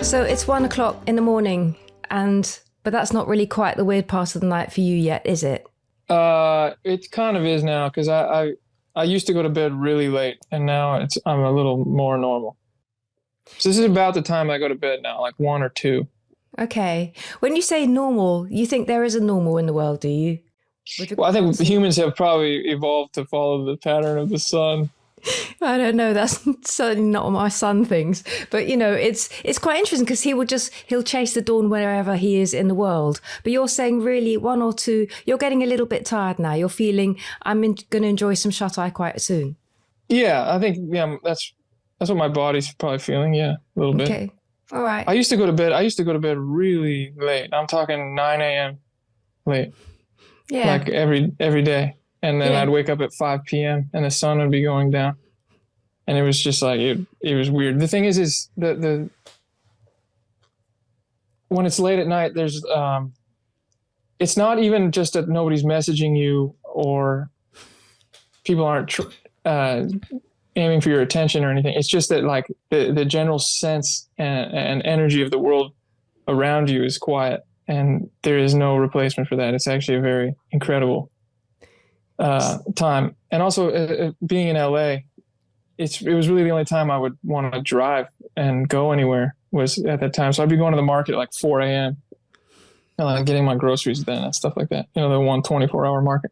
So it's 1 o'clock in the morning, but that's not really quite the weird part of the night for you yet, is it? It kind of is now because I used to go to bed really late, and now I'm a little more normal. So this is about the time I go to bed now, like 1 or 2. Okay. When you say normal, you think there is a normal in the world, do you? Well, I think humans have probably evolved to follow the pattern of the sun. I don't know. That's certainly not what my son thinks. But it's quite interesting because he'll chase the dawn wherever he is in the world. But you're saying really 1 or 2. You're getting a little bit tired now. You're feeling going to enjoy some shut eye quite soon. Yeah, I think that's what my body's probably feeling. Yeah, a little bit. Okay. All right. I used to go to bed really late. I'm talking 9 a.m. late. Yeah. Like every day. And then Yeah. I'd wake up at 5 p.m. and the sun would be going down. And it was just like, it was weird. The thing is the when it's late at night, there's, it's not even just that nobody's messaging you or people aren't aiming for your attention or anything. It's just that like the general sense and energy of the world around you is quiet, and there is no replacement for that. It's actually a very incredible time. And also being in LA, it was really the only time I would want to drive and go anywhere was at that time. So I'd be going to the market at like 4 a.m. and like getting my groceries then and stuff like that. The 24-hour market.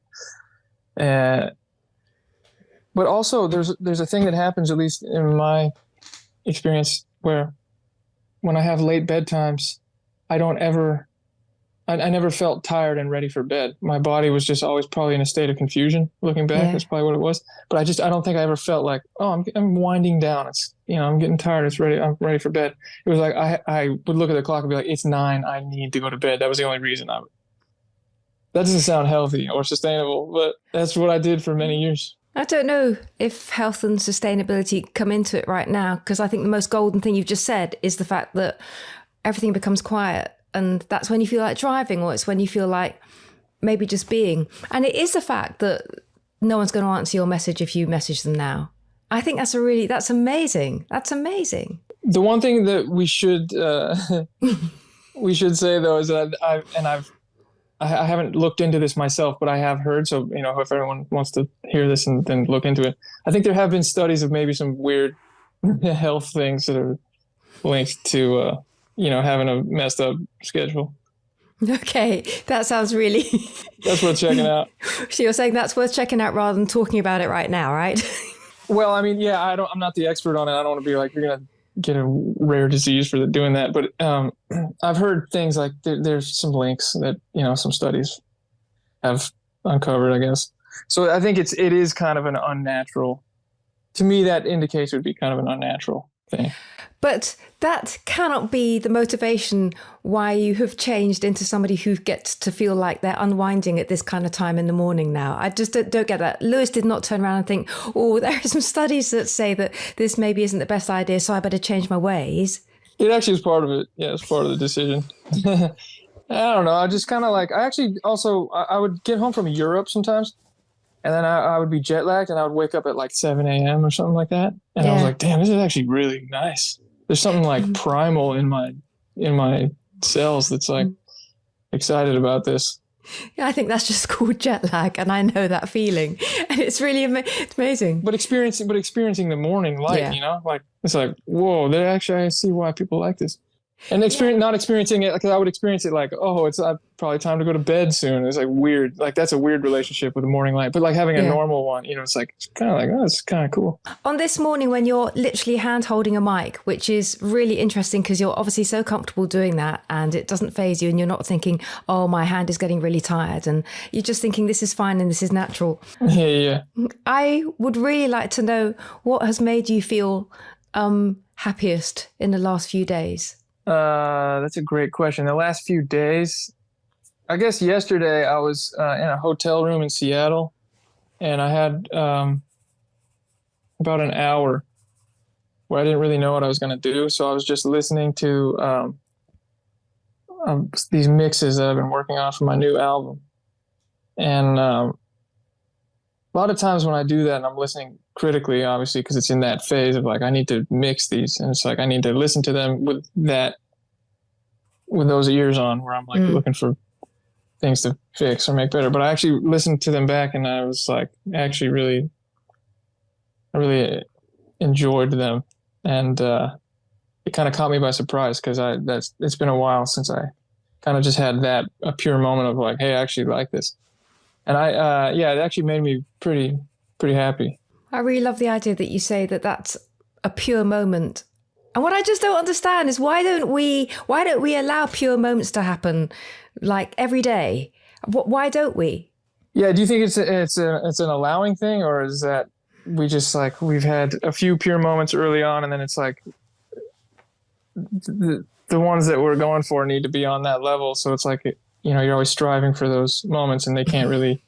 But also there's a thing that happens, at least in my experience, where when I have late bedtimes, I never felt tired and ready for bed. My body was just always probably in a state of confusion. Looking back, That's probably what it was. But I don't think I ever felt like, oh, I'm winding down. It's, I'm getting tired. I'm ready for bed. It was like I would look at the clock and be like, it's 9. I need to go to bed. That was the only reason I would. That doesn't sound healthy or sustainable, but that's what I did for many years. I don't know if health and sustainability come into it right now, because I think the most golden thing you've just said is the fact that everything becomes quiet. And that's when you feel like driving, or it's when you feel like maybe just being. And it is the fact that no one's going to answer your message if you message them now. I think that's amazing. That's amazing. The one thing that we should say though is that I haven't looked into this myself, but I have heard. So if everyone wants to hear this and then look into it, I think there have been studies of maybe some weird health things that are linked to having a messed up schedule. Okay, that sounds really... That's worth checking out. So you're saying that's worth checking out rather than talking about it right now, right? Well, I mean, yeah, I'm not the expert on it. I don't want to be like, you're going to get a rare disease for doing that. But I've heard things like there's some links that, some studies have uncovered, I guess. So I think it is kind of an unnatural, to me, that indicates it would be kind of an unnatural thing. But that cannot be the motivation why you have changed into somebody who gets to feel like they're unwinding at this kind of time in the morning now. I just don't get that. Lewis did not turn around and think, oh, there are some studies that say that this maybe isn't the best idea, so I better change my ways. It actually is part of it. Yeah, it's part of the decision. I don't know. I just kind of like, I would get home from Europe sometimes, and then I would be jet lagged, and I would wake up at like 7 a.m. or something like that. And I was like, damn, this is actually really nice. There's something like primal in my cells that's like excited about this. Yeah, I think that's just called jet lag, and I know that feeling, and it's really it's amazing. But experiencing the morning light, like it's like, whoa, I see why people like this. And not experiencing it, because I would experience it like, oh, it's probably time to go to bed soon. It's like weird, like that's a weird relationship with the morning light. But like having a normal one, it's like, it's kind of like, oh, it's kind of cool. On this morning when you're literally hand holding a mic, which is really interesting because you're obviously so comfortable doing that and it doesn't faze you, and you're not thinking, oh, my hand is getting really tired, and you're just thinking this is fine and this is natural. Yeah. I would really like to know what has made you feel happiest in the last few days. That's a great question. The last few days, I guess yesterday I was in a hotel room in Seattle, and I had about an hour where I didn't really know what I was going to do. So I was just listening to these mixes that I've been working on for my new album. And a lot of times when I do that, and I'm listening critically, obviously, because it's in that phase of like, I need to mix these. And it's like, I need to listen to them with that with those ears on where I'm like looking for things to fix or make better. But I actually listened to them back and I was like, actually I really enjoyed them. And it kind of caught me by surprise because it's been a while since I kind of just had a pure moment of like, hey, I actually like this. And it actually made me pretty happy. I really love the idea that you say that that's a pure moment. And what I just don't understand is why don't we allow pure moments to happen like every day? Why don't we? Yeah, do you think it's an allowing thing, or is that we just like we've had a few pure moments early on and then it's like the ones that we're going for need to be on that level, so it's like you're always striving for those moments and they can't really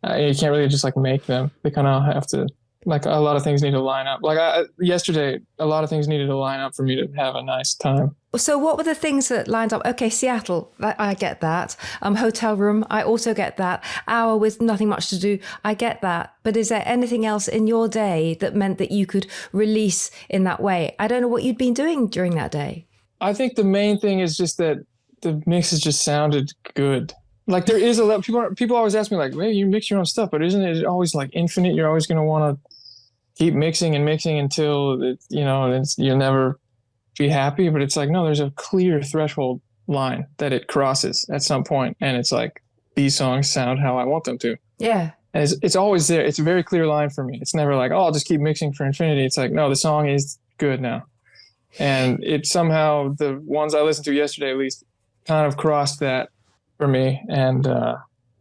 you can't really just like make them. They kind of have to, like, a lot of things need to line up. Like yesterday, a lot of things needed to line up for me to have a nice time. So what were the things that lined up? Okay, Seattle, I get that. Hotel room, I also get that. Hour with nothing much to do, I get that. But is there anything else in your day that meant that you could release in that way? I don't know what you'd been doing during that day. I think the main thing is just that the mixes just sounded good. Like there is a lot, people always ask me like, well, you mix your own stuff, but isn't it always like infinite? You're always going to want to keep mixing and mixing until you'll never be happy. But it's like, no, there's a clear threshold line that it crosses at some point, and it's like these songs sound how I want them to. Yeah, and it's always there. It's a very clear line for me. It's never like, oh, I'll just keep mixing for infinity. It's like, no, the song is good now, and it somehow, the ones I listened to yesterday at least, kind of crossed that for me. And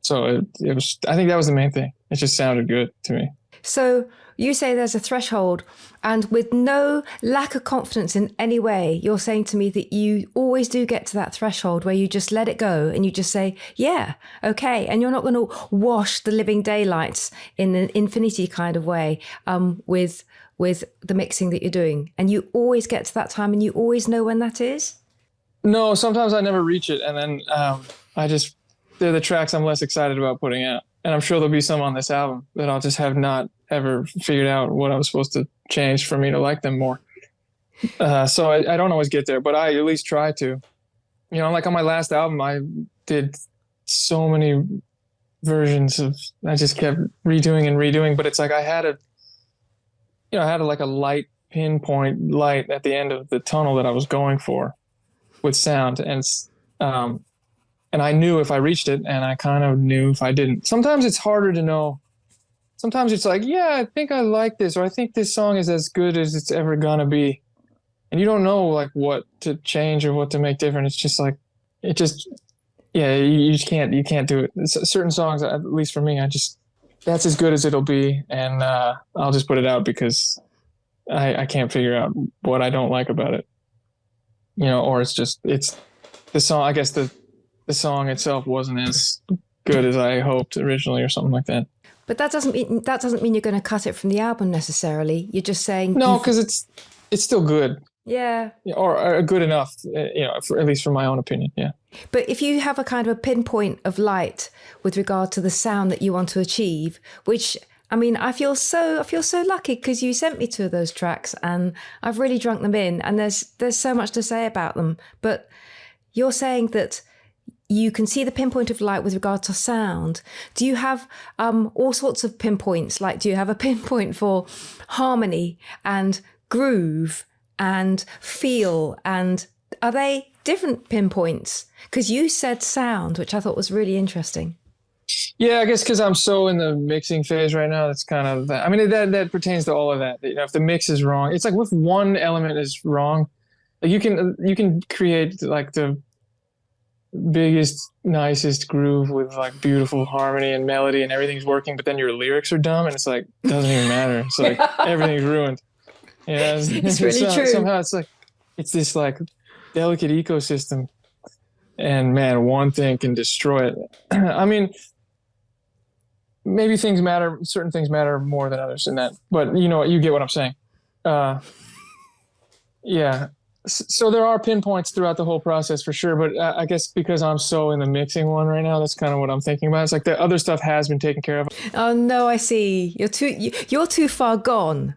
so it was, I think that was the main thing. It just sounded good to me. So you say there's a threshold, and with no lack of confidence in any way, you're saying to me that you always do get to that threshold where you just let it go and you just say, yeah, okay. And you're not going to wash the living daylights in an infinity kind of way with the mixing that you're doing. And you always get to that time and you always know when that is? No, sometimes I never reach it. And then they're the tracks I'm less excited about putting out. And I'm sure there'll be some on this album that I'll just have not ever figured out what I was supposed to change for me to like them more. So I don't always get there, but I at least try to. Like on my last album, I did so many versions I just kept redoing, but it's like I had like a light pinpoint light at the end of the tunnel that I was going for with sound. And I knew if I reached it, and I kind of knew if I didn't. Sometimes it's harder to know. Sometimes it's like, yeah, I think I like this, or I think this song is as good as it's ever gonna be. And you don't know like what to change or what to make different. It's just like, you just can't do it. Certain songs, at least for me, that's as good as it'll be. And I'll just put it out because I can't figure out what I don't like about it. Or it's the song, I guess the song itself wasn't as good as I hoped originally or something like that. But that doesn't mean you're going to cut it from the album necessarily. You're just saying no, because it's still good. Yeah. Or good enough, at least for my own opinion. Yeah. But if you have a kind of a pinpoint of light with regard to the sound that you want to achieve, which I feel so lucky because you sent me two of those tracks and I've really drunk them in, and there's so much to say about them. But you're saying that you can see the pinpoint of light with regard to sound. Do you have all sorts of pinpoints? Like, do you have a pinpoint for harmony and groove and feel? And are they different pinpoints? Because you said sound, which I thought was really interesting. Yeah, I guess because I'm so in the mixing phase right now, that's kind of that. That pertains to all of that. If the mix is wrong, it's like if one element is wrong, like you can create like the biggest, nicest groove with like beautiful harmony and melody and everything's working, but then your lyrics are dumb and it's like doesn't even matter. It's like everything's ruined. It's really true. Somehow it's like it's this like delicate ecosystem, and man, one thing can destroy it. Maybe certain things matter more than others in that, but you get what I'm saying. Yeah. So there are pinpoints throughout the whole process for sure, but I guess because I'm so in the mixing one right now, that's kind of what I'm thinking about. It's like the other stuff has been taken care of. Oh no, I see. You're too far gone.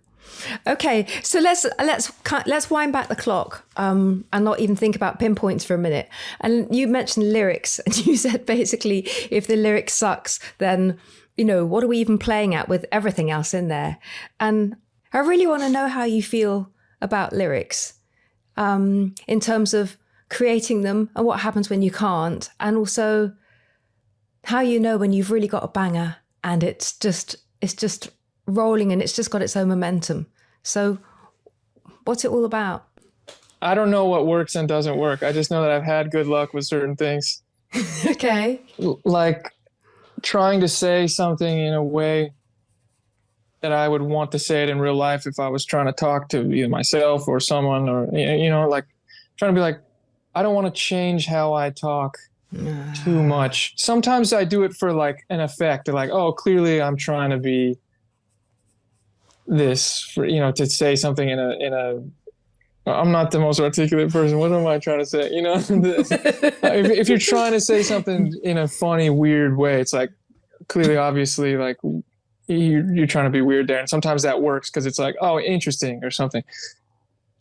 Okay, so let's wind back the clock, and not even think about pinpoints for a minute. And you mentioned lyrics, and you said basically, if the lyric sucks, then what are we even playing at with everything else in there? And I really want to know how you feel about lyrics, in terms of creating them and what happens when you can't, and also how you know when you've really got a banger and it's just rolling and it's just got its own momentum. So what's it all about? I don't know what works and doesn't work. I just know that I've had good luck with certain things. Okay. Like trying to say something in a way that I would want to say it in real life if I was trying to talk to either myself or someone, or, like trying to be like, I don't want to change how I talk too much. Sometimes I do it for like an effect, like, oh, clearly I'm trying to be this, for, to say something in a I'm not the most articulate person. What am I trying to say? If you're trying to say something in a funny, weird way, it's like clearly, obviously, like you're trying to be weird there. And sometimes that works because it's like, oh, interesting or something.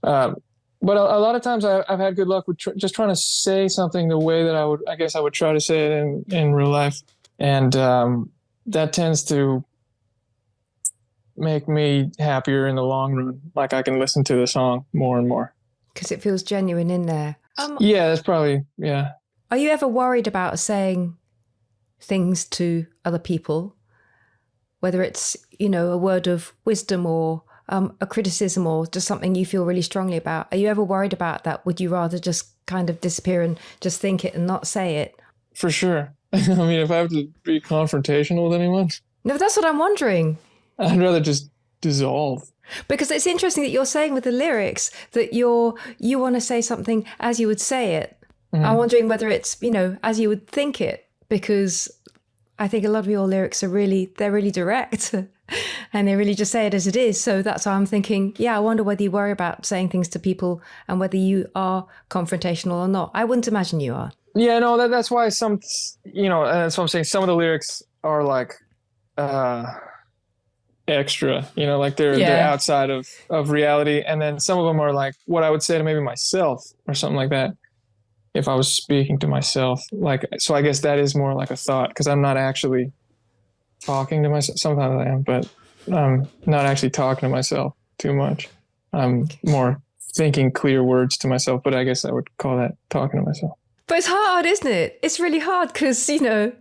But a lot of times I've had good luck with just trying to say something the way that I guess I would try to say it in real life. And that tends to make me happier in the long run. Like I can listen to the song more and more. Because it feels genuine in there. Yeah, that's probably, yeah. Are you ever worried about saying things to other people? Whether it's, a word of wisdom or a criticism or just something you feel really strongly about. Are you ever worried about that? Would you rather just kind of disappear and just think it and not say it? For sure. I mean, if I have to be confrontational with anyone. No, that's what I'm wondering. I'd rather just dissolve. Because it's interesting that you're saying with the lyrics that you want to say something as you would say it. Mm-hmm. I'm wondering whether it's, as you would think it, because I think a lot of your lyrics they're really direct and they really just say it as it is. So that's why I'm thinking, I wonder whether you worry about saying things to people and whether you are confrontational or not. I wouldn't imagine you are. Yeah, no, that's why that's what I'm saying. Some of the lyrics are like, extra, like they're outside of reality. And then some of them are like what I would say to maybe myself or something like that. If I was speaking to myself, like, so I guess that is more like a thought because I'm not actually talking to myself. Sometimes I am, but I'm not actually talking to myself too much. I'm more thinking clear words to myself, but I guess I would call that talking to myself. But it's hard, isn't it? It's really hard because, I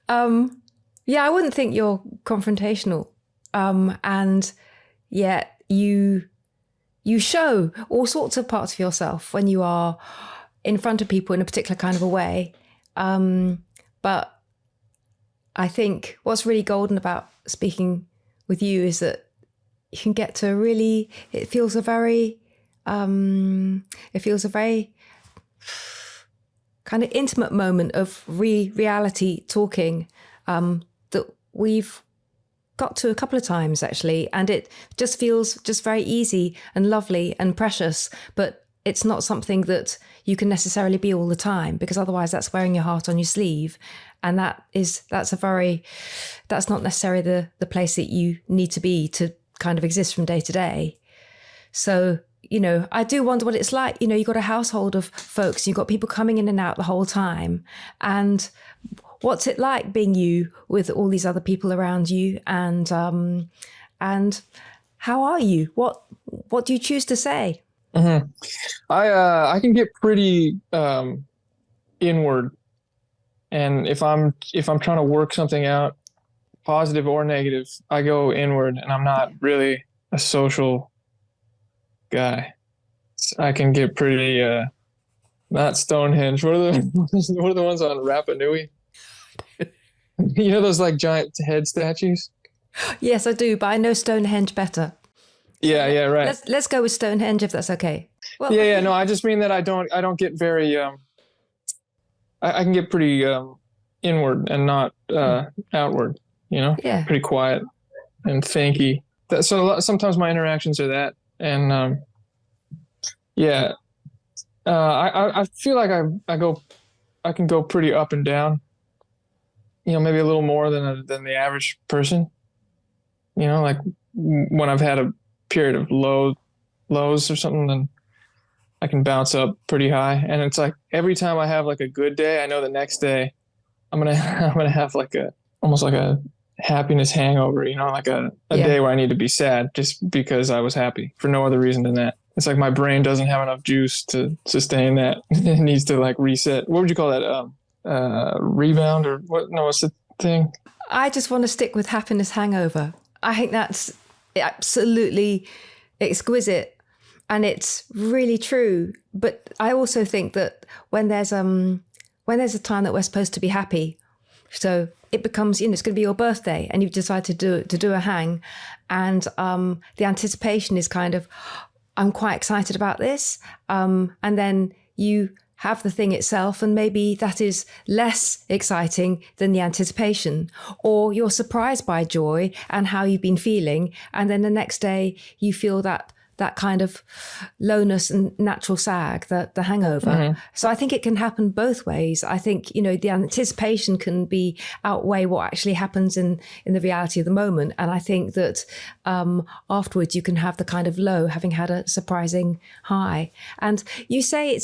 wouldn't think you're confrontational. And yet you show all sorts of parts of yourself when you are in front of people in a particular kind of a way. But I think what's really golden about speaking with you is that you can get to really, it feels a very kind of intimate moment of reality talking that we've got to a couple of times actually, and it just feels just very easy and lovely and precious, but it's not something that you can necessarily be all the time, because otherwise that's wearing your heart on your sleeve, and that's not necessarily the place that you need to be to kind of exist from day to day. So I do wonder what it's like. You've got a household of folks, you've got people coming in and out the whole time, and what's it like being you with all these other people around you? And how are you? What do you choose to say? Mm-hmm. I can get pretty inward, and if I'm trying to work something out, positive or negative, I go inward, and I'm not really a social guy. I can get pretty not Stonehenge. What are the ones on Rapa Nui? Those like giant head statues? Yes, I do, but I know Stonehenge better. Yeah, right. Let's go with Stonehenge if that's okay. Well, yeah. No, I just mean that I don't get very. I can get pretty inward and not outward. Yeah. Pretty quiet and thinky. So sometimes my interactions are that, and I feel like I can go pretty up and down. Maybe a little more than the average person. Like when I've had period of lows or something, then I can bounce up pretty high. And it's like every time I have like a good day, I know the next day I'm gonna I'm gonna have like a almost like a happiness hangover, like a Yeah. day where I need to be sad just because I was happy for no other reason than that. It's like my brain doesn't have enough juice to sustain that. It needs to like reset. What would you call that? Rebound or what? No, what's the thing? I just want to stick with happiness hangover. I think that's absolutely exquisite and it's really true. But I also think that when there's a time that we're supposed to be happy, so it becomes, it's going to be your birthday and you've decided to do a hang, and the anticipation is kind of, I'm quite excited about this, and then you have the thing itself, and maybe that is less exciting than the anticipation, or you're surprised by joy and how you've been feeling, and then the next day you feel that kind of lowness and natural sag, the hangover. Mm-hmm. So I think it can happen both ways. I think, the anticipation can outweigh what actually happens in the reality of the moment. And I think that afterwards you can have the kind of low, having had a surprising high. And you say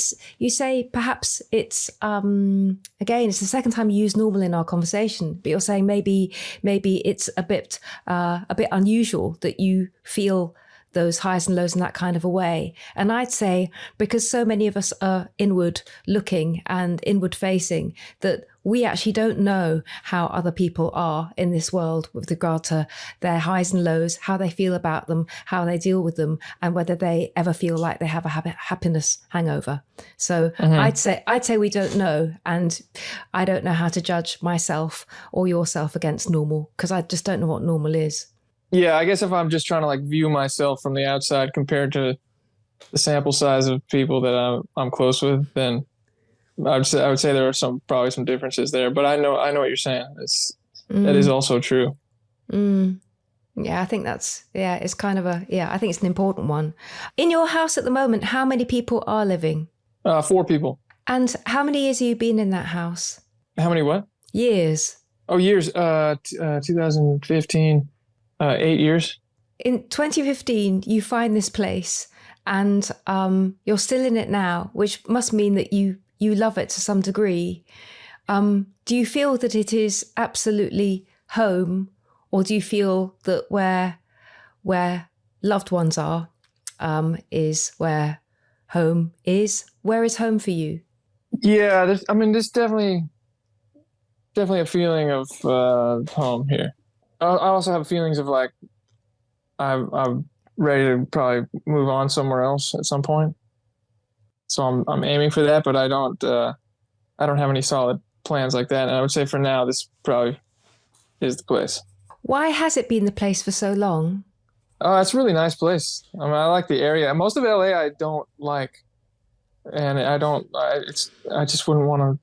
perhaps it's, again, it's the second time you use normal in our conversation, but you're saying maybe it's a bit unusual that you feel those highs and lows in that kind of a way. And I'd say because so many of us are inward looking and inward facing, that we actually don't know how other people are in this world with regard to their highs and lows, how they feel about them, how they deal with them, and whether they ever feel like they have a happiness hangover. So mm-hmm. I'd say we don't know. And I don't know how to judge myself or yourself against normal, because I just don't know what normal is. Yeah, I guess if I'm just trying to like view myself from the outside compared to the sample size of people that I'm close with, then I would say there are probably some differences there. But I know what you're saying. That is also true. Yeah, I think it's kind of I think it's an important one. In your house at the moment, how many people are living? 4 people. And how many years have you been in that house? How many what? Years. Oh, years. 2015. 8 years. In 2015, you find this place and you're still in it now, which must mean that you love it to some degree. Do you feel that it is absolutely home, or do you feel that where loved ones are is where home is? Where is home for you? Yeah, there's definitely a feeling of home here. I also have feelings of like I'm ready to probably move on somewhere else at some point. So I'm aiming for that, but I don't have any solid plans like that. And I would say for now, this probably is the place. Why has it been the place for so long? It's a really nice place. I mean, I like the area. Most of LA I don't like, and I just wouldn't want to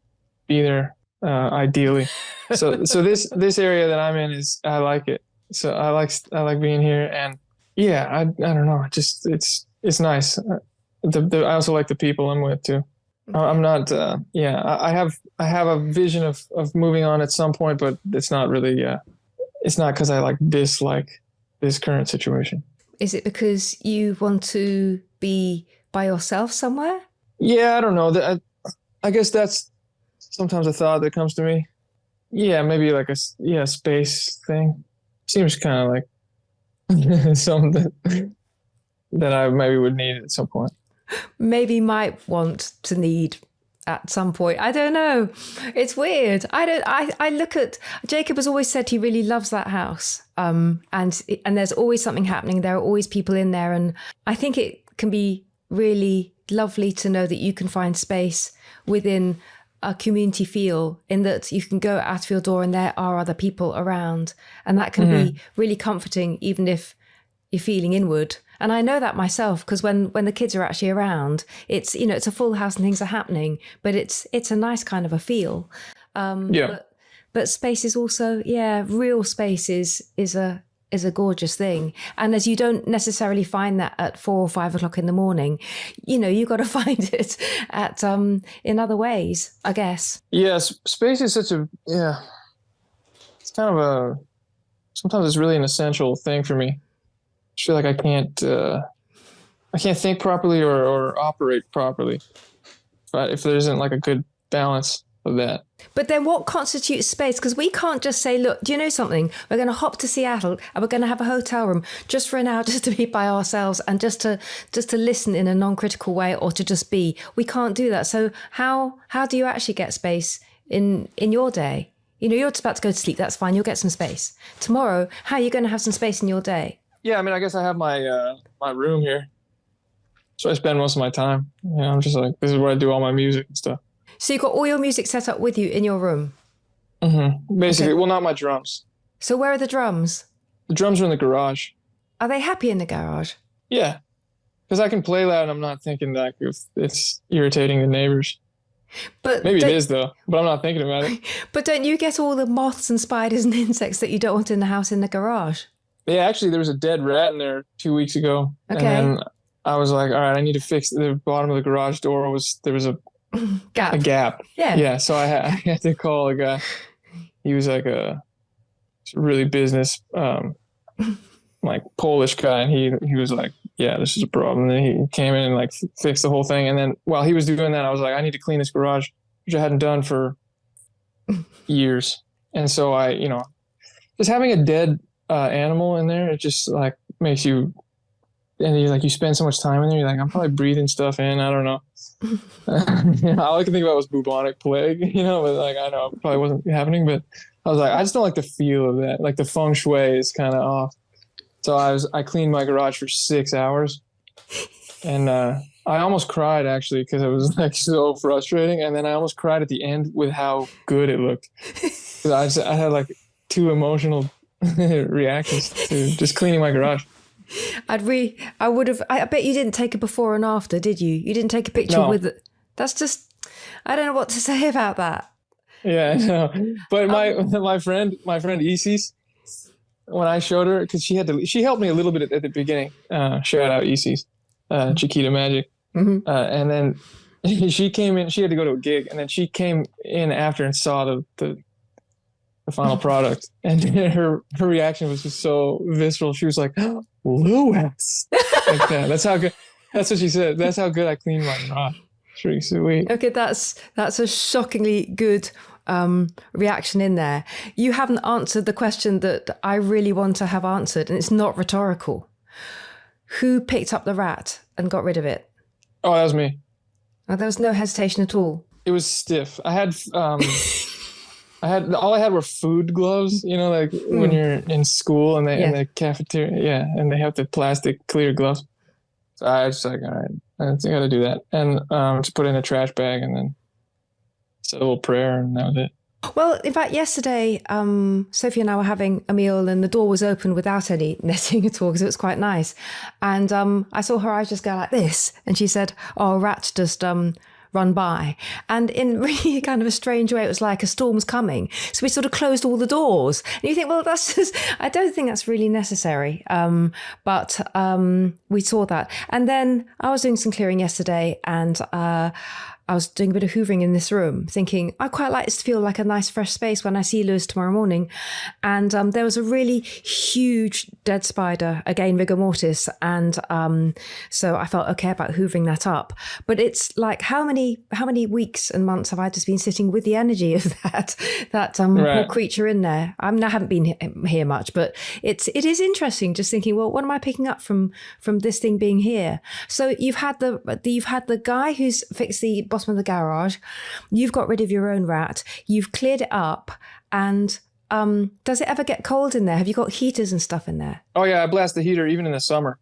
be there. Ideally, so this area that I'm in I like it. So I like being here, and yeah, I don't know, just it's nice. I also like the people I'm with too. I'm not I have a vision of moving on at some point, but it's not really it's not because I dislike this current situation. Is it because you want to be by yourself somewhere? Yeah, I don't know. I guess that's sometimes a thought that comes to me. Yeah, maybe like a space thing. Seems kind of like something that I maybe would need at some point. Maybe might want to need at some point. I don't know. It's weird. I look at, Jacob has always said he really loves that house. And there's always something happening. There are always people in there. And I think it can be really lovely to know that you can find space within a community feel, in that you can go out of your door and there are other people around, and that can be really comforting, even if you're feeling inward. And I know that myself, because when the kids are actually around, it's it's a full house and things are happening, but it's a nice kind of a feel. But space is also real space is a gorgeous thing. And as you don't necessarily find that at 4 or 5 o'clock in the morning, you got to find it at in other ways, I guess. Yes, space is such it's kind of sometimes it's really an essential thing for me. just feel like I can't think properly or operate properly. But if there isn't like a good balance of that. But then what constitutes space? Because we can't just say, look, do you know something? We're going to hop to Seattle and we're going to have a hotel room just for an hour, just to be by ourselves and just to listen in a non-critical way or to just be. We can't do that. So how do you actually get space in your day? You know, you're just about to go to sleep. That's fine. You'll get some space. Tomorrow, how are you going to have some space in your day? Yeah, I mean, I guess I have my my room here. So I spend most of my time. You know, I'm just like, this is where I do all my music and stuff. So you've got all your music set up with you in your room? Mm-hmm. Basically, okay. Well, not my drums. So where are the drums? The drums are in the garage. Are they happy in the garage? Yeah, because I can play loud and I'm not thinking that if it's irritating the neighbors. But maybe it is though, but I'm not thinking about it. But don't you get all the moths and spiders and insects that you don't want in the house in the garage? Yeah, actually, there was a dead rat in there 2 weeks ago. Okay. And then I was like, all right, I need to fix the bottom of the garage door. There was a gap. Yeah. Yeah. So I had to call a guy. He was like a really business, like Polish guy. And he was like, yeah, this is a problem. And he came in and like fixed the whole thing. And then while he was doing that, I was like, I need to clean this garage, which I hadn't done for years. And so I, you know, just having a dead animal in there, it just like makes you, and you spend so much time in there, you're like, I'm probably breathing stuff in. I don't know. All I could think about was bubonic plague, you know, but like, I know it probably wasn't happening, but I was like, I just don't like the feel of that. Like the feng shui is kind of off. So I cleaned my garage for 6 hours and I almost cried actually, because it was like so frustrating. And then I almost cried at the end with how good it looked. Cause I had like 2 emotional reactions to just cleaning my garage. I bet you didn't take a before and after, did you? You didn't take a picture with it. That's just, I don't know what to say about that. Yeah, I know. But my friend Isis, when I showed her, because she helped me a little bit at the beginning. Shout out Isis, Chiquita Magic. Mm-hmm. And then she came in, she had to go to a gig, and then she came in after and saw the final product, and her reaction was just so visceral. She was like, oh, Lewis. Like that. That's how good. That's what she said. That's how good I cleaned my garage. It's pretty sweet. Okay, that's a shockingly good reaction in there. You haven't answered the question that I really want to have answered, and it's not rhetorical. Who picked up the rat and got rid of it? Oh, that was me. Oh, there was no hesitation at all. It was stiff. I had all I had were food gloves, you know, like when you're in school and in the cafeteria, and they have the plastic clear gloves. So I was like, all right, I think I got to do that, and just put it in a trash bag and then said a little prayer, and that was it. Well, in fact, yesterday, Sophie and I were having a meal and the door was open without any netting at all because it was quite nice. And I saw her eyes just go like this. And she said, oh, a rat just run by. And in really kind of a strange way, it was like a storm's coming. So we sort of closed all the doors. And you think, well, that's just, I don't think that's really necessary. But we saw that. And then I was doing some clearing yesterday and I was doing a bit of hoovering in this room, thinking, I quite like this to feel like a nice fresh space when I see Lewis tomorrow morning. And there was a really huge dead spider, again, rigor mortis. And so I felt okay about hoovering that up. But it's like, how many weeks and months have I just been sitting with the energy of that poor creature in there? I haven't been here much, but it is interesting just thinking, well, what am I picking up from this thing being here? So you've had the guy who's fixed the bottom of the garage, you've got rid of your own rat, you've cleared it up, and does it ever get cold in there? Have you got heaters and stuff in there? Oh yeah, I blast the heater even in the summer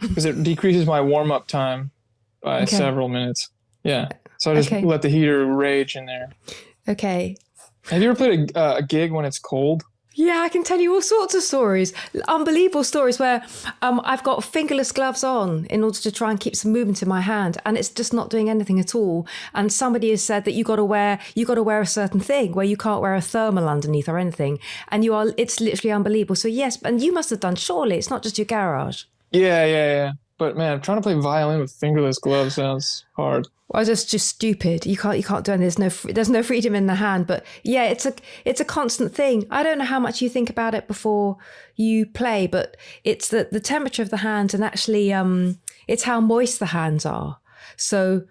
because it decreases my warm-up time by several minutes. Yeah, so I just let the heater rage in there. Okay. Have you ever played a gig when it's cold? Yeah, I can tell you all sorts of stories, unbelievable stories where I've got fingerless gloves on in order to try and keep some movement in my hand, and it's just not doing anything at all. And somebody has said that you got to wear a certain thing where you can't wear a thermal underneath or anything, and it's literally unbelievable. So yes, and you must have done, surely it's not just your garage. Yeah. But But man, trying to play violin with fingerless gloves sounds hard. Well, it's just stupid. You can't do anything. There's no freedom in the hand. But yeah, it's a constant thing. I don't know how much you think about it before you play, but it's the temperature of the hands, and actually it's how moist the hands are. So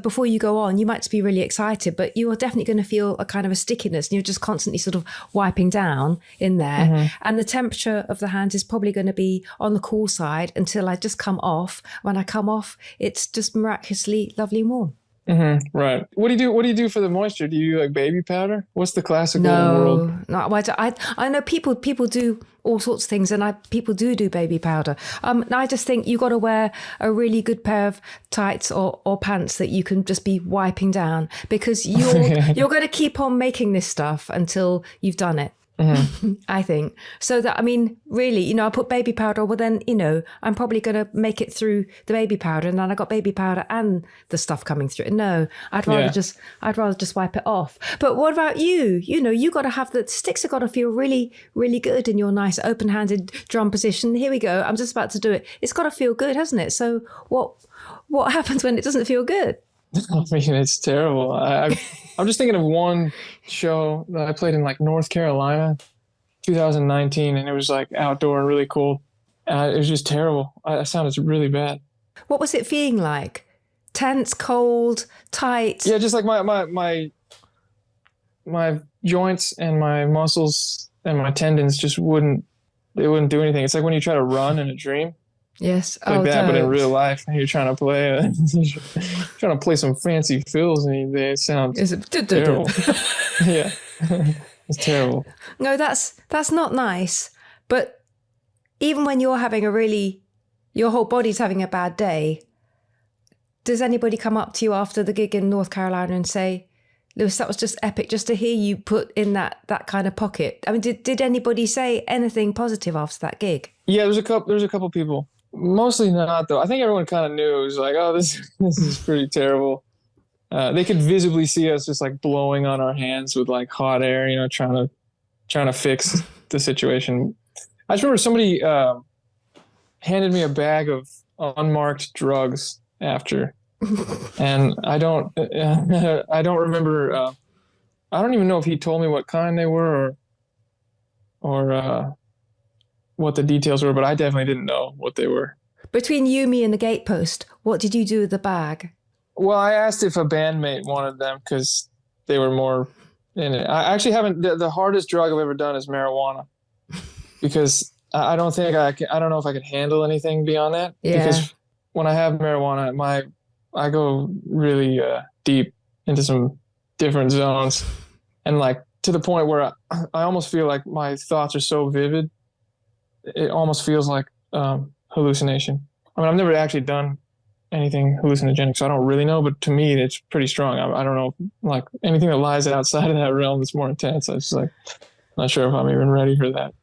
before you go on, you might just be really excited, but you are definitely going to feel a kind of a stickiness, and you're just constantly sort of wiping down in there. Mm-hmm. And the temperature of the hands is probably going to be on the cool side until I just come off. When I come off, it's just miraculously lovely and warm. Mm-hmm. Right. What do you do for the moisture? Do you like baby powder? What's the classical world? No. I know people do all sorts of things, and people do baby powder. I just think you got to wear a really good pair of tights or pants that you can just be wiping down, because you're going to keep on making this stuff until you've done it. Mm-hmm. I think so. That, I mean, really, I put baby powder. Well, then, I'm probably going to make it through the baby powder, and then I got baby powder and the stuff coming through. No, I'd rather just wipe it off. But what about you? You got to have the sticks have got to feel really, really good in your nice open-handed drum position. Here we go. I'm just about to do it. It's got to feel good, hasn't it? So what happens when it doesn't feel good? I mean, it's terrible. I'm just thinking of one show that I played in like North Carolina, 2019, and it was like outdoor and really cold. It was just terrible. I sounded really bad. What was it feeling like? Tense, cold, tight? Yeah, just like my joints and my muscles and my tendons just wouldn't do anything. It's like when you try to run in a dream. Yes. Like that, but in real life, you're trying to play some fancy fills, and they sound terrible. Yeah, it's terrible. No, that's not nice. But even when you're having your whole body's having a bad day, does anybody come up to you after the gig in North Carolina and say, "Lewis, that was just epic, just to hear you put in that kind of pocket"? I mean, did anybody say anything positive after that gig? Yeah, there's a couple people. Mostly not, though. I think everyone kind of knew. It was like, oh, this is pretty terrible. They could visibly see us just like blowing on our hands with like hot air, trying to fix the situation. I just remember somebody handed me a bag of unmarked drugs after, and I don't remember. I don't even know if he told me what kind they were or what the details were, but I definitely didn't know what they were. Between you, me, and the gatepost, what did you do with the bag? Well, I asked if a bandmate wanted them because they were more in it. I actually haven't. The hardest drug I've ever done is marijuana, because I don't think I don't know if I could handle anything beyond that. Yeah. Because when I have marijuana, I go really deep into some different zones, and like to the point where I almost feel like my thoughts are so vivid. It almost feels like hallucination. I mean, I've never actually done anything hallucinogenic, so I don't really know, but to me, it's pretty strong. I don't know, like anything that lies outside of that realm is more intense. I was just like, not sure if I'm even ready for that.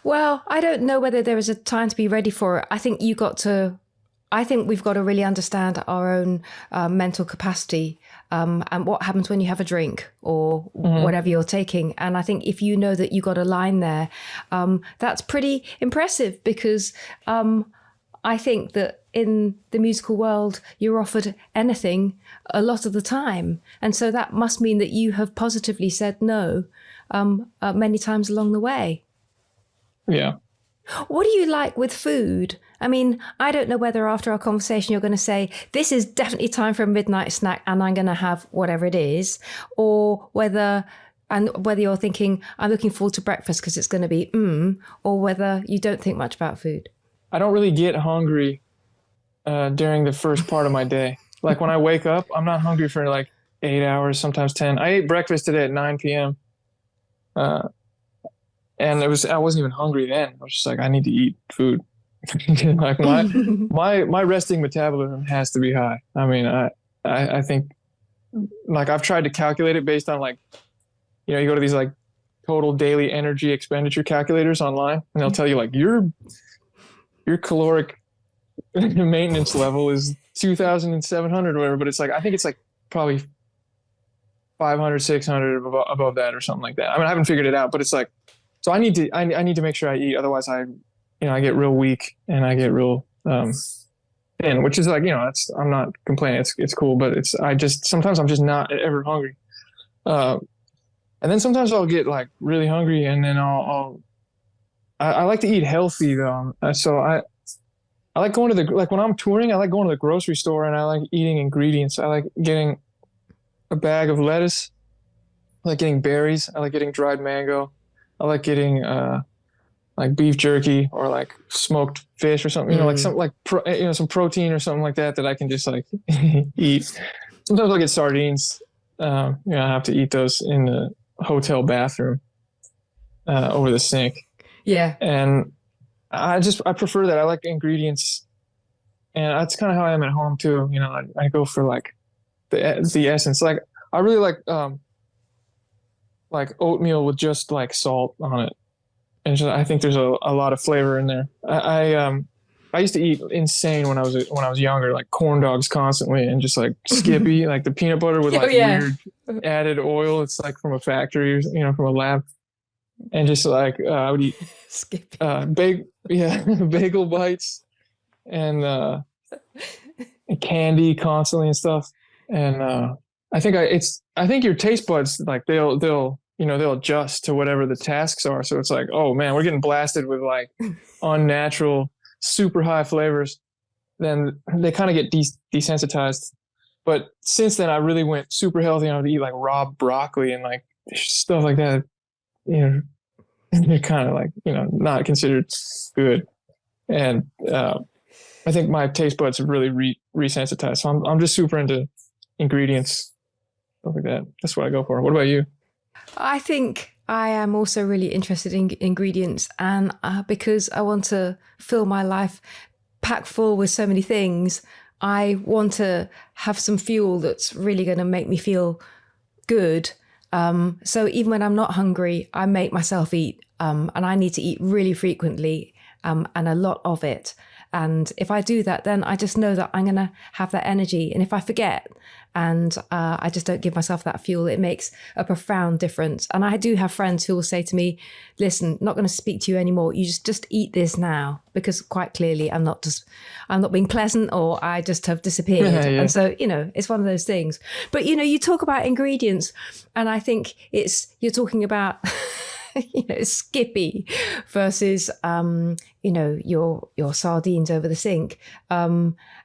Well, I don't know whether there is a time to be ready for it. I think we've got to really understand our own mental capacity and what happens when you have a drink or whatever you're taking. And I think if you know that you got a line there, that's pretty impressive, because I think that in the musical world, you're offered anything a lot of the time. And so that must mean that you have positively said no many times along the way. Yeah. What do you like with food? I mean, I don't know whether after our conversation you're going to say, this is definitely time for a midnight snack and I'm going to have whatever it is, or whether you're thinking, I'm looking forward to breakfast because it's going to be, or whether you don't think much about food. I don't really get hungry during the first part of my day. Like when I wake up, I'm not hungry for like 8 hours, sometimes 10. I ate breakfast today at 9 p.m. And I wasn't even hungry then. I was just like, I need to eat food. Like my resting metabolism has to be high. I mean, I think, like, I've tried to calculate it based on, like, you go to these like total daily energy expenditure calculators online, and they'll tell you like your caloric maintenance level is 2,700 or whatever, but it's like, I think it's like probably 500, 600 above that or something like that. I mean, I haven't figured it out, but it's like, so I need to make sure I eat. Otherwise I get real weak and I get real, thin, which is like, I'm not complaining. It's cool, but sometimes I'm just not ever hungry. Uh, and then sometimes I'll get like really hungry, and then I like to eat healthy though. So I like going to like when I'm touring, I like going to the grocery store and I like eating ingredients. I like getting a bag of lettuce. I like getting berries. I like getting dried mango. I like getting like beef jerky or like smoked fish or something, like something like some protein or something like that I can just like eat. Sometimes I'll get sardines. I have to eat those in the hotel bathroom over the sink. Yeah. And I prefer that. I like ingredients, and that's kind of how I am at home too. I go for like the essence. Like I really like oatmeal with just like salt on it, and I think there's a lot of flavor in there. I used to eat insane when I was younger, like corn dogs constantly, and just like Skippy, like the peanut butter with like weird added oil. It's like from a factory, or, from a lab, and just like I would eat Skippy. Bagel bites and candy constantly and stuff. And I think your taste buds, like they'll adjust to whatever the tasks are. So it's like, oh man, we're getting blasted with like unnatural, super high flavors. Then they kind of get desensitized. But since then, I really went super healthy, and I would eat like raw broccoli and like stuff like that. They're kind of like, not considered good. And I think my taste buds have really resensitized. So I'm just super into ingredients, stuff like that. That's what I go for. What about you? I think I am also really interested in ingredients, and because I want to fill my life packed full with so many things, I want to have some fuel that's really going to make me feel good. So even when I'm not hungry, I make myself eat, and I need to eat really frequently, and a lot of it. And if I do that, then I just know that I'm going to have that energy. And if I forget and I just don't give myself that fuel, it makes a profound difference. And I do have friends who will say to me, listen, not going to speak to you anymore. You just eat this now, because quite clearly I'm not being pleasant, or I just have disappeared. Yeah. And so, it's one of those things. But, you talk about ingredients, and I think you're talking about Skippy versus your sardines over the sink,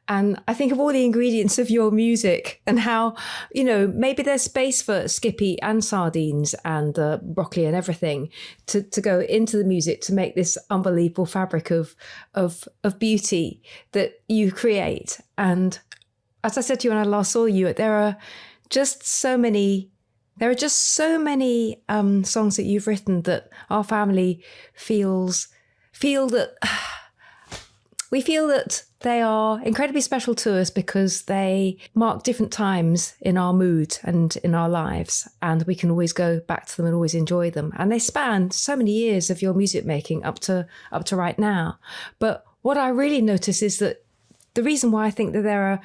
and I think of all the ingredients of your music and how maybe there's space for Skippy and sardines and broccoli and everything to go into the music to make this unbelievable fabric of beauty that you create. And as I said to you when I last saw you, there are just so many songs that you've written that our family feel that they are incredibly special to us, because they mark different times in our mood and in our lives, and we can always go back to them and always enjoy them. And they span so many years of your music making up to right now. But what I really notice is that the reason why I think that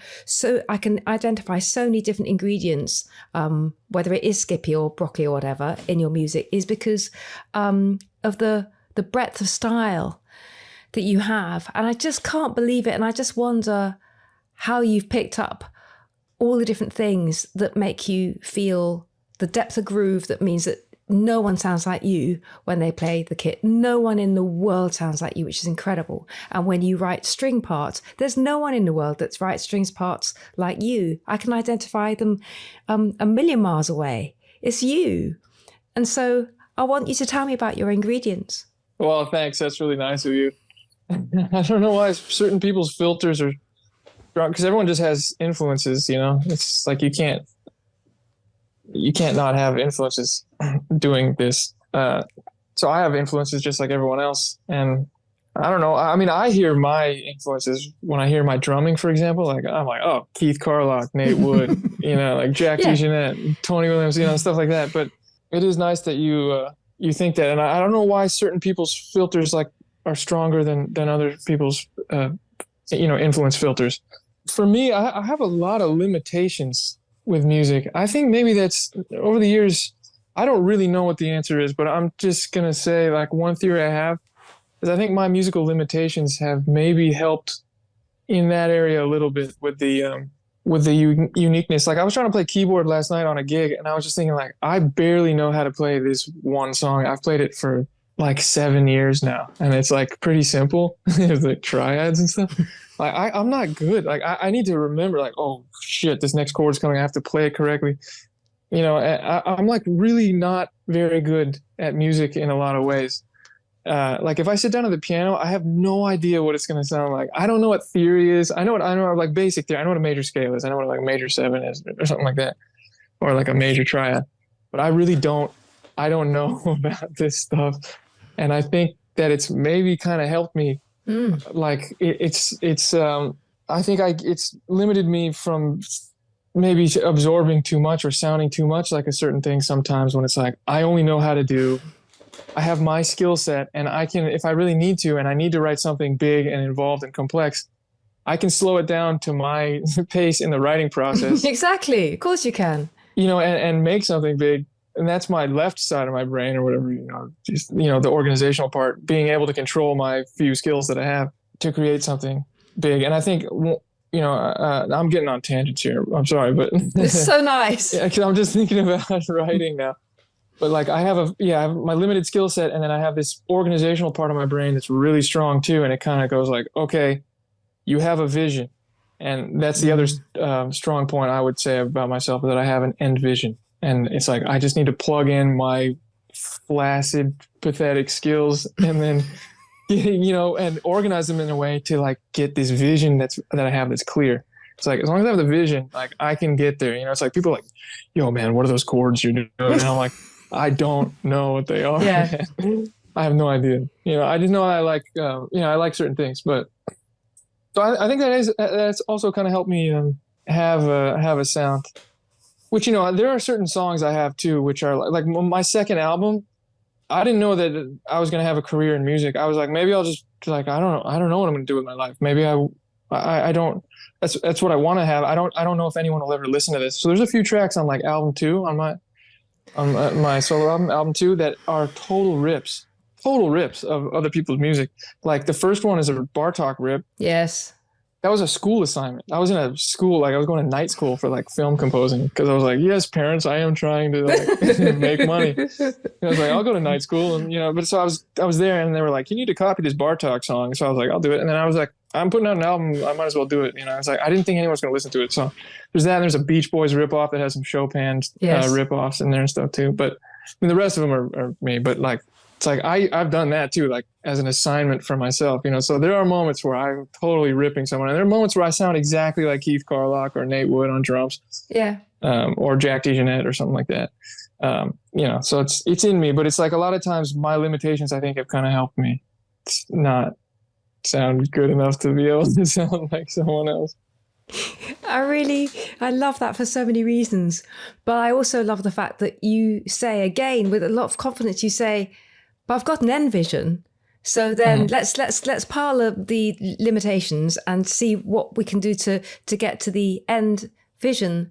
I can identify so many different ingredients, whether it is Skippy or broccoli or whatever in your music, is because of the breadth of style that you have. And I just can't believe it. And I just wonder how you've picked up all the different things that make you feel the depth of groove that means that no one sounds like you when they play the kit. No one in the world sounds like you, which is incredible. And when you write string parts, there's no one in the world that writes strings parts like you. I can identify them a million miles away. It's you. And so I want you to tell me about your ingredients. Well, thanks. That's really nice of you. I don't know why certain people's filters are strong, because everyone just has influences, It's like you can't not have influences doing this. So I have influences just like everyone else. And I don't know. I mean, I hear my influences when I hear my drumming, for example. Like I'm like, oh, Keith Carlock, Nate Wood, like Jack DeJohnette, Tony Williams, stuff like that. But it is nice that you think that. And I don't know why certain people's filters like are stronger than other people's influence filters. For me, I have a lot of limitations with music. I think maybe that's over the years. I don't really know what the answer is, but I'm just going to say like one theory I have is I think my musical limitations have maybe helped in that area a little bit with the uniqueness. Like I was trying to play keyboard last night on a gig, and I was just thinking like I barely know how to play this one song. I've played it for like 7 years now, and it's like pretty simple. It's like triads and stuff. Like I'm not good. Like I need to remember like, oh shit, this next chord's coming. I have to play it correctly. You know, I'm like really not very good at music in a lot of ways. Like if I sit down at the piano, I have no idea what it's going to sound like. I don't know what theory is. I know like basic theory. I know what a major scale is. I know what like a major seven is or something like that, or like a major triad. But I really don't. I don't know about this stuff, and I think that it's maybe kind of helped me. Like it's I think it's limited me from maybe absorbing too much or sounding too much like a certain thing sometimes when it's like I only know how to do. I have my skill set, and I can, if I really need to, and I need to write something big and involved and complex, I can slow it down to my pace in the writing process. Exactly. Of course you can. You know, and make something big. And that's my left side of my brain or whatever, just, the organizational part, being able to control my few skills that I have to create something big. And I think, I'm getting on tangents here. I'm sorry, but it's so nice. Yeah, 'cause I'm just thinking about writing now. But like I have my limited skill set, and then I have this organizational part of my brain that's really strong too. And it kind of goes like, okay, you have a vision. And that's the other strong point I would say about myself, that I have an end vision. And it's like, I just need to plug in my flaccid, pathetic skills and then, and organize them in a way to like get this vision that I have that's clear. It's like, as long as I have the vision, like I can get there. It's like people are like, yo, man, what are those chords you're doing? And I'm like, I don't know what they are. Yeah. I have no idea. I just know I like, I like certain things. But so I think that's also kind of helped me have a sound. Which, there are certain songs I have too, which are like my second album. I didn't know that I was going to have a career in music. I was like, maybe I'll just like, I don't know what I'm going to do with my life. Maybe I don't, that's what I want to have. I don't know if anyone will ever listen to this. So there's a few tracks on like album 2 on my solo album 2 that are total rips of other people's music. Like the first one is a Bartok rip. Yes. That was a school assignment. I was in a school, like I was going to night school for like film composing, because I was like, yes, parents, I am trying to like make money. And I was like, I'll go to night school, and but so I was there, and they were like, you need to copy this Bartok song. So I was like, I'll do it. And then I was like, I'm putting out an album, I might as well do it. I was like, I didn't think anyone was going to listen to it. So there's that. And there's a Beach Boys ripoff that has some Chopin ripoffs in there and stuff too. But I mean, the rest of them are me. But like, it's like I've done that too, like as an assignment for myself, So there are moments where I'm totally ripping someone, and there are moments where I sound exactly like Keith Carlock or Nate Wood on drums, or Jack DeJohnette or something like that. So it's in me, but it's like a lot of times my limitations, I think, have kind of helped me not sound good enough to be able to sound like someone else. I love that for so many reasons, but I also love the fact that you say, again, with a lot of confidence, you say, but I've got an end vision. So then let's pile up the limitations and see what we can do to get to the end vision.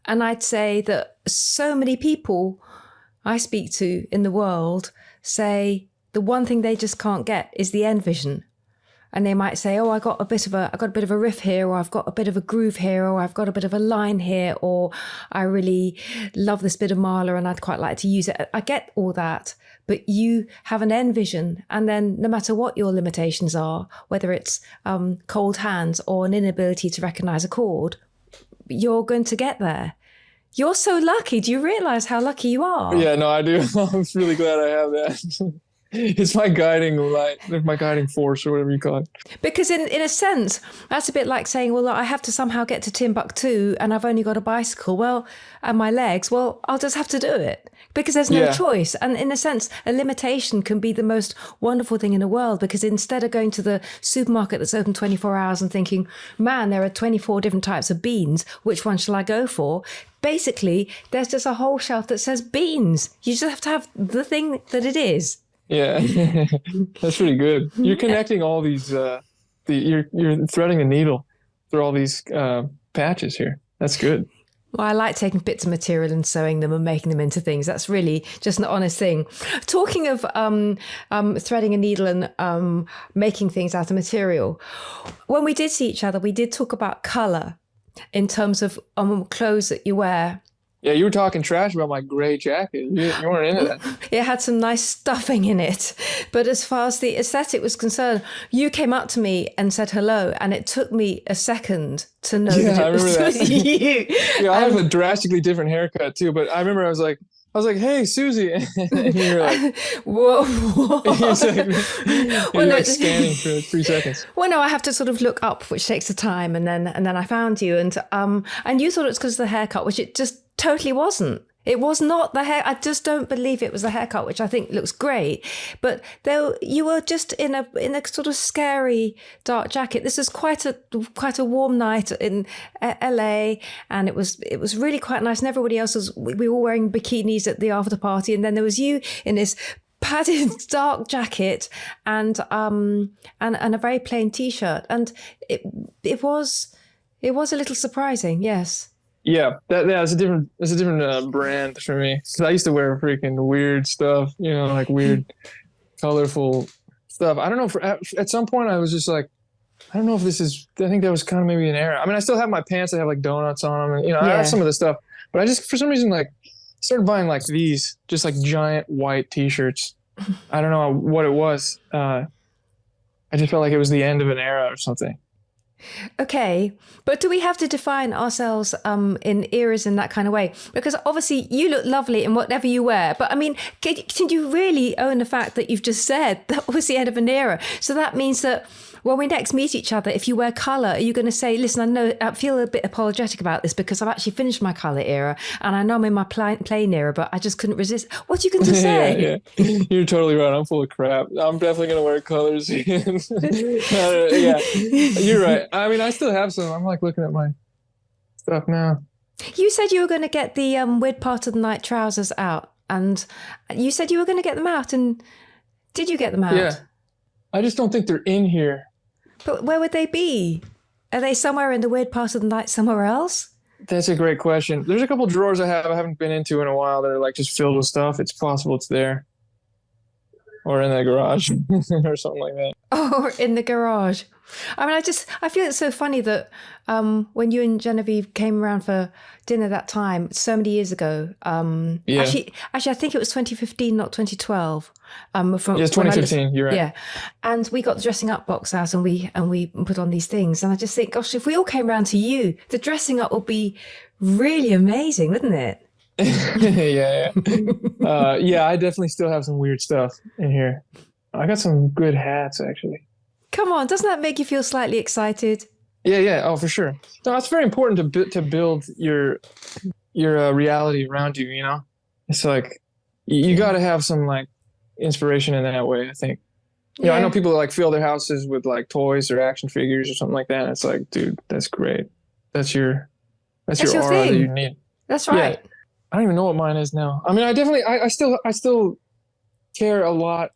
And I'd say that so many people I speak to in the world say the one thing they just can't get is the end vision. And they might say, oh, I got a bit of a riff here, or I've got a bit of a groove here, or I've got a bit of a line here, or I really love this bit of Mahler and I'd quite like to use it. I get all that, but you have an end vision. And then no matter what your limitations are, whether it's cold hands or an inability to recognize a chord, you're going to get there. You're so lucky. Do you realize how lucky you are? Yeah, no, I do. I'm really glad I have that. It's my guiding light, my guiding force, or whatever you call it. Because in a sense, that's a bit like saying, well, I have to somehow get to Timbuktu and I've only got a bicycle, and my legs, I'll just have to do it because there's no choice. And in a sense, a limitation can be the most wonderful thing in the world, because instead of going to the supermarket that's open 24 hours and thinking, man, there are 24 different types of beans, which one shall I go for? Basically, there's just a whole shelf that says beans. You just have to have the thing that it is. Yeah, that's pretty good. You're connecting all these, you're threading the needle through all these patches here. That's good. Well, I like taking bits of material and sewing them and making them into things. That's really just an honest thing. Talking of threading a needle and making things out of material, when we did see each other, we did talk about colour in terms of clothes that you wear. Yeah, you were talking trash about my gray jacket. You weren't into that. It had some nice stuffing in it. But as far as the aesthetic was concerned, you came up to me and said hello, and it took me a second to know that it was you. Yeah, I have a drastically different haircut too, but I remember I was like, hey, Suzie. And you were like, whoa. You're like scanning for 3 seconds. Well, no, I have to sort of look up, which takes the time. And then I found you. And you thought it was because of the haircut, which it just totally wasn't. It was not the hair. I just don't believe it was the haircut, which I think looks great. But you were just in a sort of scary dark jacket. This is quite a warm night in LA, and it was really quite nice. And everybody else we were all wearing bikinis at the after party, and then there was you in this padded dark jacket and a very plain t-shirt, and it was a little surprising. Yes. Yeah, that's a different brand for me. Because I used to wear freaking weird stuff, like weird, colorful stuff. I don't know. At some point, I was just like, I don't know if this is. I think that was kind of maybe an era. I mean, I still have my pants that have like donuts on them, and I have some of the stuff. But I just, for some reason, like started buying like these, just like giant white T-shirts. I don't know what it was. I just felt like it was the end of an era or something. Okay, but do we have to define ourselves in eras in that kind of way? Because obviously you look lovely in whatever you wear, but I mean, can you really own the fact that you've just said that was the end of an era? So that means that when we next meet each other, if you wear colour, are you going to say, listen, I feel a bit apologetic about this because I've actually finished my colour era and I know I'm in my plain era, but I just couldn't resist. What are you going to say? Yeah. You're totally right. I'm full of crap. I'm definitely going to wear colours. Yeah, you're right. I mean, I still have some. I'm like looking at my stuff now. You said you were going to get the weird part of the night trousers out, and you said you were going to get them out, and did you get them out? Yeah. I just don't think they're in here. But where would they be? Are they somewhere in the weird part of the night somewhere else? That's a great question. There's a couple drawers I haven't been into in a while that are like just filled with stuff. It's possible it's there. Or in the garage or something like that. Or in the garage. I mean, I feel it's so funny that when you and Genevieve came around for dinner that time, so many years ago. Actually, I think it was 2015, not 2012. Yes, 2015. You're right. Yeah, and we got the dressing up box out, and we put on these things, and I just think, gosh, if we all came around to you, the dressing up would be really amazing, wouldn't it? Yeah. I definitely still have some weird stuff in here. I got some good hats, actually. Come on, doesn't that make you feel slightly excited? Yeah. Oh, for sure. No, it's very important to build your reality around you. It's like you got to have some like inspiration in that way. I think. I know people that like fill their houses with like toys or action figures or something like that. And it's like, dude, that's great. That's your aura that you need. That's right. Yeah. I don't even know what mine is now. I mean, I still care a lot.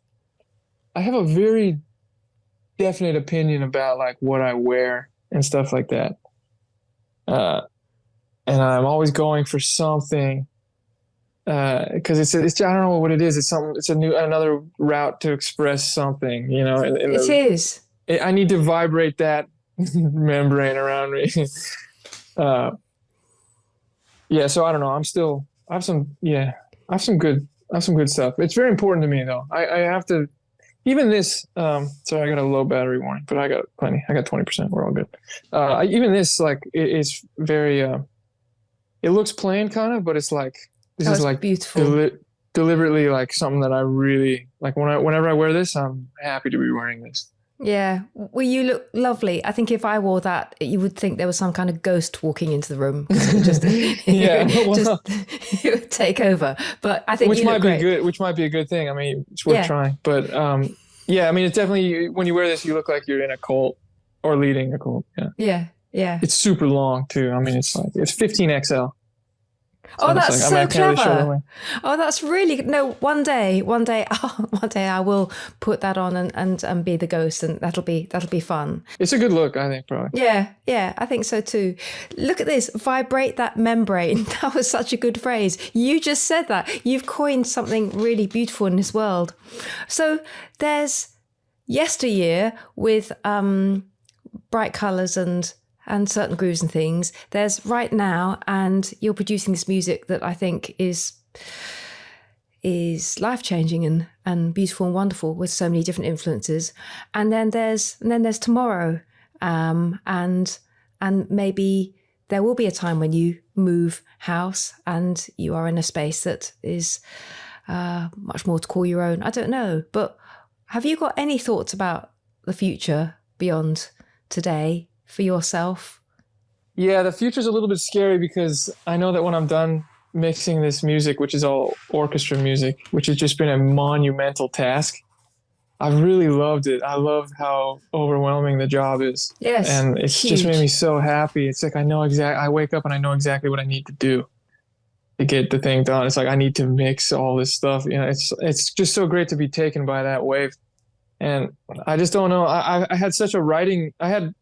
I have a very definite opinion about like what I wear and stuff like that. And I'm always going for something because it's I don't know what it is. It's another route to express something. It is. I need to vibrate that membrane around me. Yeah, so I don't know. I have some good stuff. It's very important to me though. I have to, even this, sorry, I got a low battery warning, but I got plenty. I got 20%. We're all good. Even this, like, it's very, it looks plain kind of, but it's like, this is like beautiful. Deliberately like something that I really, like whenever I wear this, I'm happy to be wearing this. Yeah. Well, you look lovely. I think if I wore that, you would think there was some kind of ghost walking into the room. It would take over. But I think which might be a good thing. I mean, it's worth trying. But I mean, it's definitely, when you wear this, you look like you're in a cult or leading a cult. Yeah. It's super long too. I mean, it's 15XL. Oh, that's so clever. Way. Oh, that's really good. No, one day, one day I will put that on and be the ghost, and that'll be fun. It's a good look, I think, probably. Yeah, I think so too. Look at this, vibrate that membrane. That was such a good phrase. You just said that. You've coined something really beautiful in this world. So there's yesteryear with bright colours and certain grooves and things. There's right now, and you're producing this music that I think is life-changing and beautiful and wonderful with so many different influences. And then there's tomorrow, and maybe there will be a time when you move house and you are in a space that is much more to call your own. I don't know, but have you got any thoughts about the future beyond today for yourself? Yeah, the future's a little bit scary because I know that when I'm done mixing this music, which is all orchestra music, which has just been a monumental task, I've really loved it. I love how overwhelming the job is. Yes. And it's just made me so happy. It's like I wake up and I know exactly what I need to do to get the thing done. It's like I need to mix all this stuff. You know, it's just so great to be taken by that wave. And I just don't know. I had such a writing, I had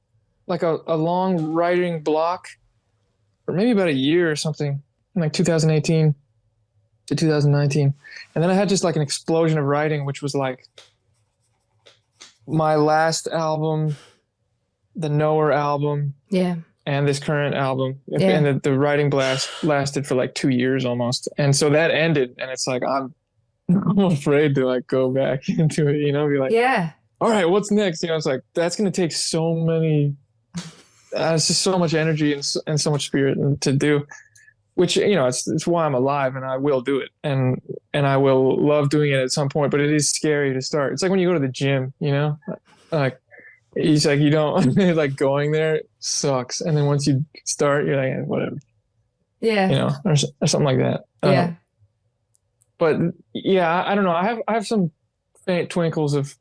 like a long writing block for maybe about a year or something, in like 2018 to 2019. And then I had just like an explosion of writing, which was like my last album, the Knower album, and this current album. And the writing blast lasted for like 2 years almost. And so that ended, and it's like I'm afraid to like go back into it, you know, be like, all right, what's next? You know, it's like that's going to take so many, it's just so much energy and so much spirit to do, which, you know, it's why I'm alive, and I will do it, and I will love doing it at some point. But it is scary to start. It's like when you go to the gym, you know, like it's like you don't like going there sucks, and then once you start, you're like whatever, you know, or something like that. But yeah, I don't know. I have some faint twinkles of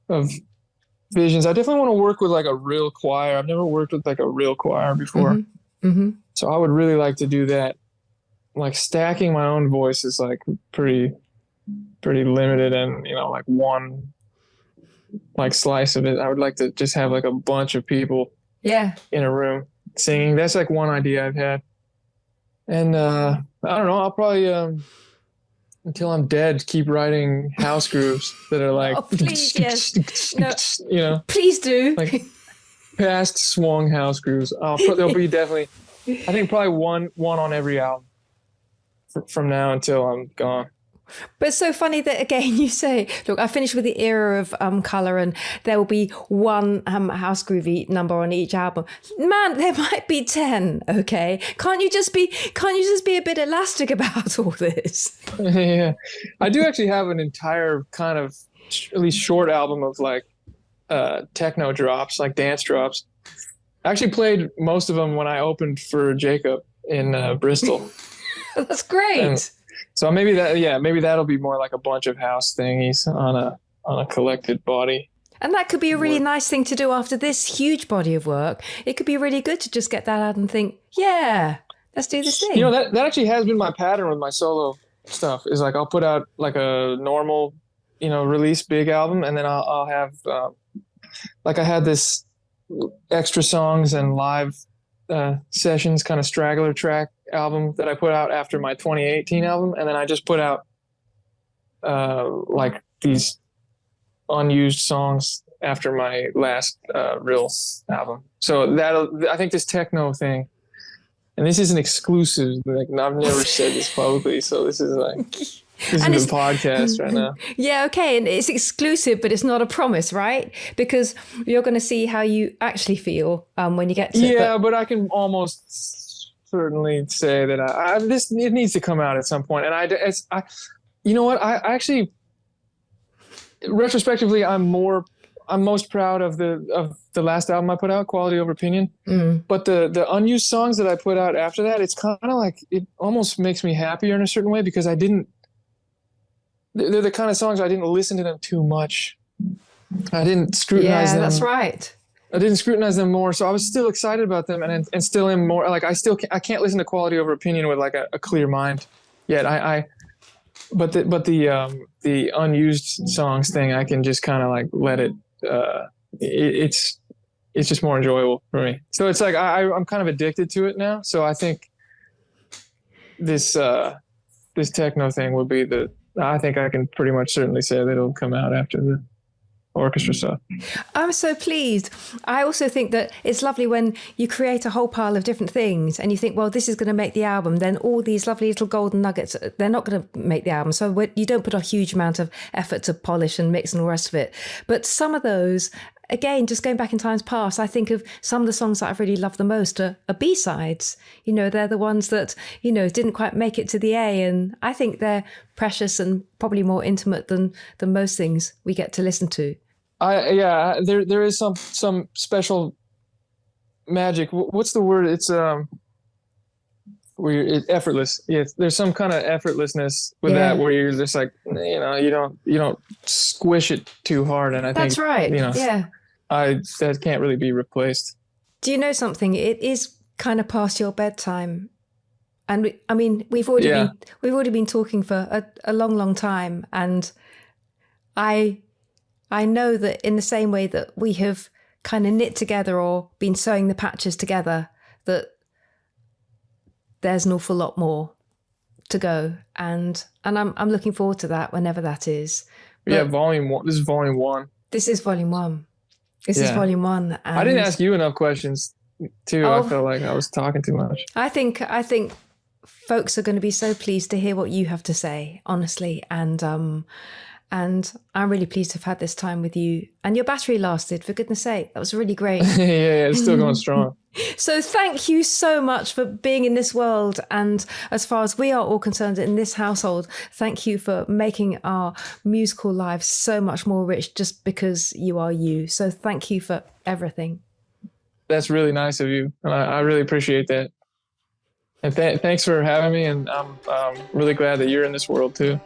visions. I definitely want to work with like a real choir. I've never worked with like a real choir before. So I would really like to do that. Like stacking my own voice is like pretty limited, and you know, like one like slice of it. I would like to just have like a bunch of people in a room singing. That's like one idea I've had. And I don't know, I'll probably until I'm dead keep writing house grooves that are like please, no, you know, please do, like past swung house grooves. There'll be definitely, I think probably one on every album from now until I'm gone. But it's so funny that, again, you say, look, I finished with the era of colour, and there will be one house groovy number on each album. Man, there might be 10, okay? Can't you just be a bit elastic about all this? Yeah. I do actually have an entire kind of, at least short album of like techno drops, like dance drops. I actually played most of them when I opened for Jacob in Bristol. That's great. And so maybe that'll be more like a bunch of house thingies on a collected body. And that could be a really nice thing to do after this huge body of work. It could be really good to just get that out and think, yeah, let's do this thing. You know, that actually has been my pattern with my solo stuff, is like I'll put out like a normal, you know, release big album, and then I'll have like I had this extra songs and live sessions kind of straggler track album that I put out after my 2018 album, and then I just put out like these unused songs after my last real album. So I think this techno thing, and this is an exclusive, like I've never said this publicly, so this is like this is the podcast right now. Yeah, okay, and it's exclusive, but it's not a promise, right? Because you're going to see how you actually feel when you get to it. Yeah, but I can almost certainly say that it needs to come out at some point. And I you know what? I actually, retrospectively, I'm most proud of the last album I put out, Quality Over Opinion. But the unused songs that I put out after that, it's kind of like, it almost makes me happier in a certain way, because they're the kind of songs I didn't listen to them too much. I didn't scrutinize them. Yeah, that's right. I didn't scrutinize them more, so I was still excited about them, and still am more like I can't listen to quality over opinion with like a clear mind yet. But the unused songs thing, I can just kind of like let it. It's just more enjoyable for me. So it's like I'm kind of addicted to it now. So I think this techno thing will be I think I can pretty much certainly say that it'll come out after the orchestra stuff. I'm so pleased. I also think that it's lovely when you create a whole pile of different things and you think, well, this is going to make the album. Then all these lovely little golden nuggets, they're not going to make the album. So you don't put a huge amount of effort to polish and mix and all the rest of it. But some of those, again, just going back in times past, I think of some of the songs that I've really loved the most are B-sides. You know, they're the ones that, you know, didn't quite make it to the A. And I think they're precious and probably more intimate than most things we get to listen to. There is some special magic. What's the word? It's it's effortless. Yeah, there's some kind of effortlessness with that where you're just like, you know, you don't squish it too hard. And I think that's right. You know, yeah, that can't really be replaced. Do you know something? It is kind of past your bedtime, and we've already been talking for a long time, and I know that in the same way that we have kind of knit together or been sewing the patches together, that there's an awful lot more to go. And I'm looking forward to that whenever that is. But volume 1. This is volume 1. This is volume 1. This is volume 1. And I didn't ask you enough questions too. I felt like I was talking too much. I think folks are going to be so pleased to hear what you have to say, honestly. And I'm really pleased to have had this time with you. And your battery lasted, for goodness sake. That was really great. yeah, it's still going strong. So thank you so much for being in this world. And as far as we are all concerned in this household, thank you for making our musical lives so much more rich just because you are you. So thank you for everything. That's really nice of you. And I really appreciate that. And thanks for having me. And I'm really glad that you're in this world too.